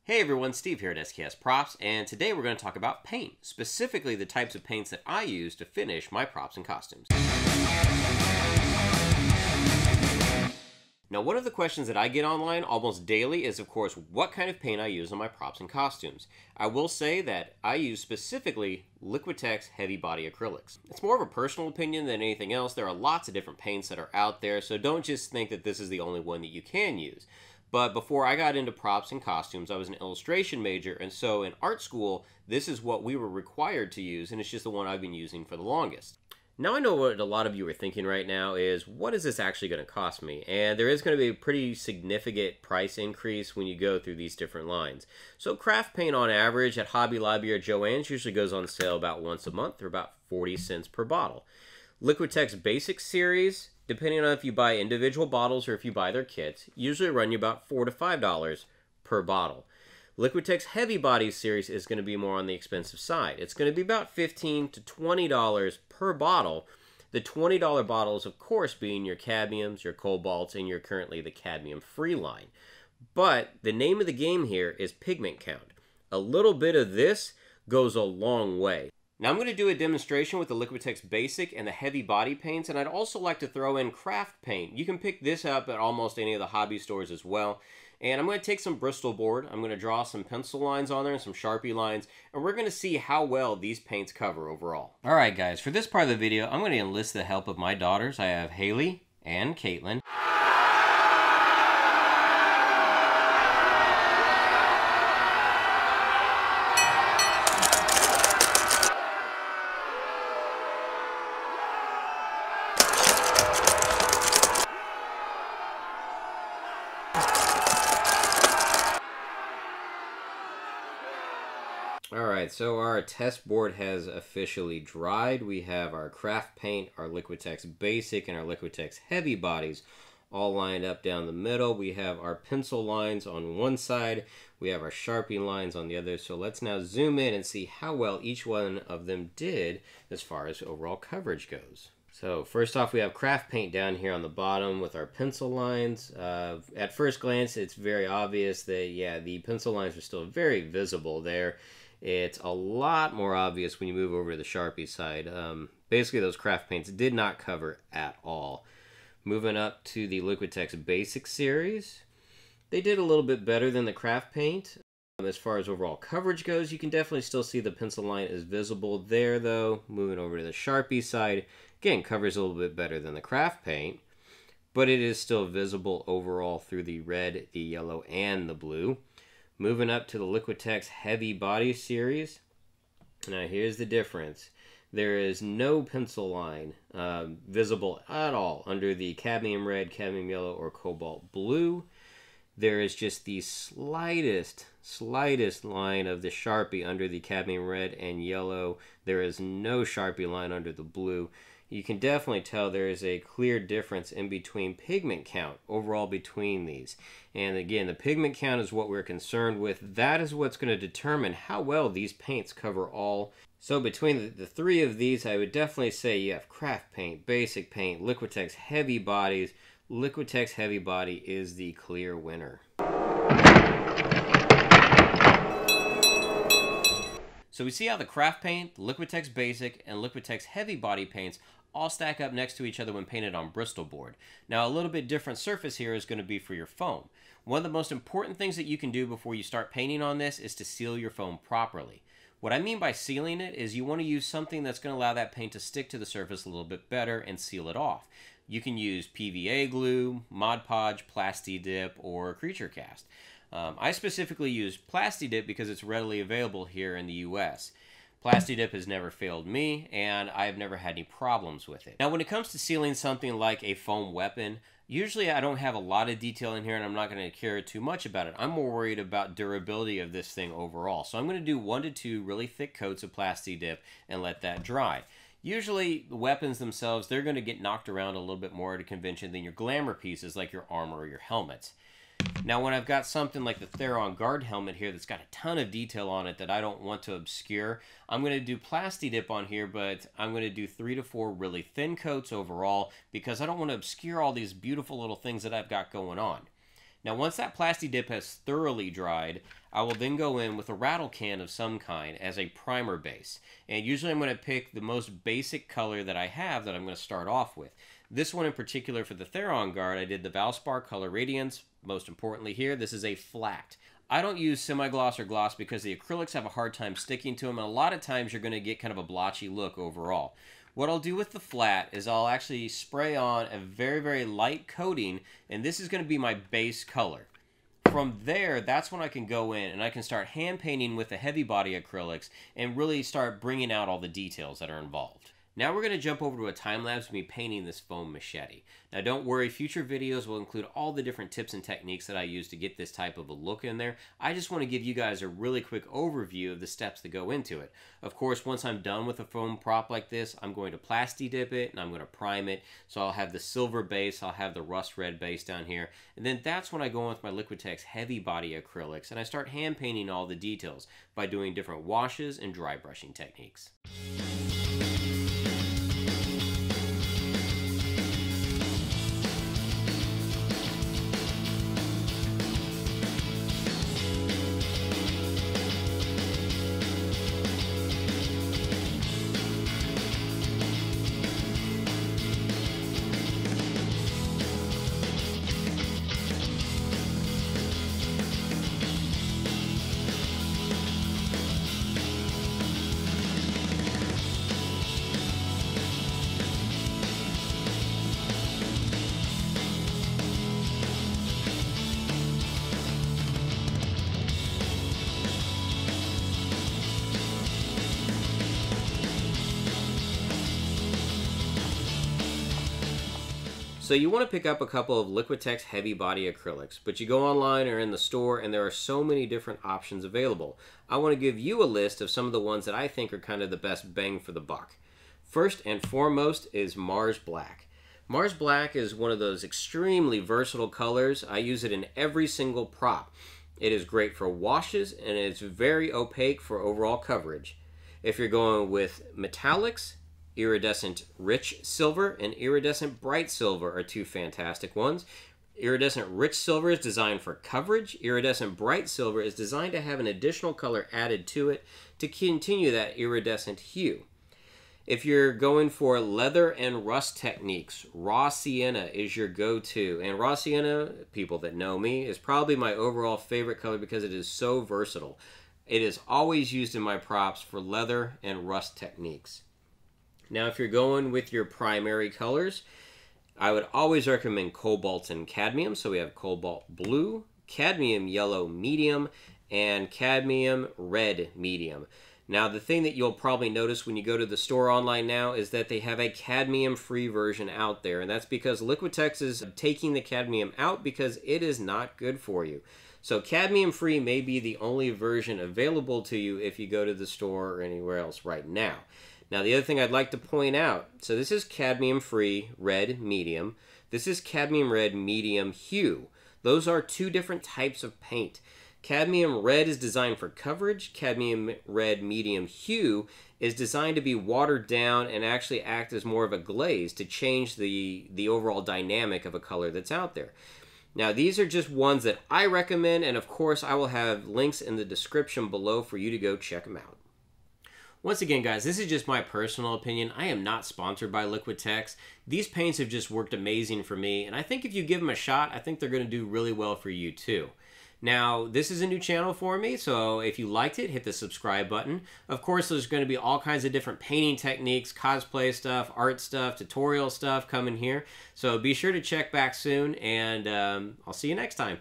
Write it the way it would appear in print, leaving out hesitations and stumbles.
Hey everyone, Steve here at SKS Props, and today we're going to talk about paint, specifically the types of paints that I use to finish my props and costumes. Now, one of the questions that I get online almost daily is, of course, what kind of paint I use on my props and costumes. I will say that I use specifically Liquitex Heavy Body Acrylics. It's more of a personal opinion than anything else. There are lots of different paints that are out there, so don't just think that this is the only one that you can use. But before I got into props and costumes, I was an illustration major, and so in art school, this is what we were required to use, and it's just the one I've been using for the longest. Now I know what a lot of you are thinking right now is, what is this actually going to cost me? And there is going to be a pretty significant price increase when you go through these different lines. So craft paint on average at Hobby Lobby or Joann's usually goes on sale about once a month or about 40 cents per bottle. Liquitex Basic Series, depending on if you buy individual bottles or if you buy their kits, usually run you about $4 to $5 per bottle. Liquitex Heavy Body Series is going to be more on the expensive side. It's going to be about $15 to $20 per bottle. The $20 bottles, of course, being your cadmiums, your cobalts, and your currently the cadmium-free line. But the name of the game here is pigment count. A little bit of this goes a long way. Now I'm going to do a demonstration with the Liquitex Basic and the heavy body paints, and I'd also like to throw in craft paint. You can pick this up at almost any of the hobby stores as well. And I'm going to take some Bristol board, I'm going to draw some pencil lines on there and some Sharpie lines, and we're going to see how well these paints cover overall. Alright guys, for this part of the video, I'm going to enlist the help of my daughters. I have Haley and Caitlin. Alright, so our test board has officially dried. We have our craft paint, our Liquitex Basic, and our Liquitex Heavy Bodies all lined up down the middle. We have our pencil lines on one side. We have our Sharpie lines on the other. So let's now zoom in and see how well each one of them did as far as overall coverage goes. So first off, we have craft paint down here on the bottom with our pencil lines. At first glance, it's very obvious that, yeah, the pencil lines are still very visible there. It's a lot more obvious when you move over to the Sharpie side. Basically, those craft paints did not cover at all. Moving up to the Liquitex Basic Series, they did a little bit better than the craft paint. As far as overall coverage goes, you can definitely still see the pencil line is visible there, though. Moving over to the Sharpie side, again, covers a little bit better than the craft paint, but it is still visible overall through the red, the yellow, and the blue. Moving up to the Liquitex Heavy Body Series. Now here's the difference. There is no pencil line visible at all under the cadmium red, cadmium yellow, or cobalt blue. There is just the slightest line of the Sharpie under the cadmium red and yellow. There is no Sharpie line under the blue. You can definitely tell there is a clear difference in between pigment count overall between these. And again, the pigment count is what we're concerned with. That is what's going to determine how well these paints cover all. So between the three of these, I would definitely say you have craft paint, basic paint, Liquitex Heavy Bodies. Liquitex Heavy Body is the clear winner. So we see how the craft paint, Liquitex Basic, and Liquitex Heavy Body paints all stack up next to each other when painted on Bristol board. Now a little bit different surface here is going to be for your foam. One of the most important things that you can do before you start painting on this is to seal your foam properly. What I mean by sealing it is you want to use something that's going to allow that paint to stick to the surface a little bit better and seal it off. You can use PVA glue, Mod Podge, Plasti Dip, or Creature Cast. I specifically use Plasti Dip because it's readily available here in the US. Plasti Dip has never failed me, and I've never had any problems with it. Now, when it comes to sealing something like a foam weapon, usually I don't have a lot of detail in here, and I'm not going to care too much about it. I'm more worried about durability of this thing overall. So I'm going to do 1 to 2 really thick coats of Plasti Dip and let that dry. Usually, the weapons themselves, they're going to get knocked around a little bit more at a convention than your glamour pieces like your armor or your helmets. Now, when I've got something like the Theron Guard helmet here that's got a ton of detail on it that I don't want to obscure, I'm going to do Plasti Dip on here, but I'm going to do 3 to 4 really thin coats overall because I don't want to obscure all these beautiful little things that I've got going on. Now once that Plasti Dip has thoroughly dried, I will then go in with a rattle can of some kind as a primer base. And usually I'm going to pick the most basic color that I have that I'm going to start off with. This one in particular for the Theron Guard, I did the Valspar Color Radiance. Most importantly here, this is a flat. I don't use semi-gloss or gloss because the acrylics have a hard time sticking to them, and a lot of times you're going to get kind of a blotchy look overall. What I'll do with the flat is I'll actually spray on a very, very light coating, and this is going to be my base color. From there, that's when I can go in and I can start hand painting with the heavy body acrylics and really start bringing out all the details that are involved. Now we're going to jump over to a time lapse of me painting this foam machete. Now don't worry, future videos will include all the different tips and techniques that I use to get this type of a look in there. I just want to give you guys a really quick overview of the steps that go into it. Of course, once I'm done with a foam prop like this, I'm going to Plasti Dip it and I'm going to prime it. So I'll have the silver base, I'll have the rust red base down here, and then that's when I go in with my Liquitex heavy body acrylics and I start hand painting all the details by doing different washes and dry brushing techniques. So you want to pick up a couple of Liquitex heavy body acrylics, but you go online or in the store and there are so many different options available. I want to give you a list of some of the ones that I think are kind of the best bang for the buck. First and foremost is Mars Black. Mars Black is one of those extremely versatile colors. I use it in every single prop. It is great for washes and it's very opaque for overall coverage. If you're going with metallics, Iridescent Rich Silver and Iridescent Bright Silver are two fantastic ones. Iridescent Rich Silver is designed for coverage. Iridescent Bright Silver is designed to have an additional color added to it to continue that iridescent hue. If you're going for leather and rust techniques, Raw Sienna is your go-to. And Raw Sienna, people that know me, is probably my overall favorite color because it is so versatile. It is always used in my props for leather and rust techniques. Now, if you're going with your primary colors, I would always recommend Cobalt and Cadmium. So we have Cobalt Blue, Cadmium Yellow Medium, and Cadmium Red Medium. Now, the thing that you'll probably notice when you go to the store online now is that they have a cadmium-free version out there, and that's because Liquitex is taking the cadmium out because it is not good for you. So cadmium-free may be the only version available to you if you go to the store or anywhere else right now. Now, the other thing I'd like to point out, so this is cadmium-free red medium. This is cadmium red medium hue. Those are two different types of paint. Cadmium red is designed for coverage. Cadmium red medium hue is designed to be watered down and actually act as more of a glaze to change the overall dynamic of a color that's out there. Now, these are just ones that I recommend, and of course, I will have links in the description below for you to go check them out. Once again, guys, this is just my personal opinion. I am not sponsored by Liquitex. These paints have just worked amazing for me, and I think if you give them a shot, I think they're going to do really well for you too. Now, this is a new channel for me, so if you liked it, hit the subscribe button. Of course, there's going to be all kinds of different painting techniques, cosplay stuff, art stuff, tutorial stuff coming here. So be sure to check back soon, and I'll see you next time.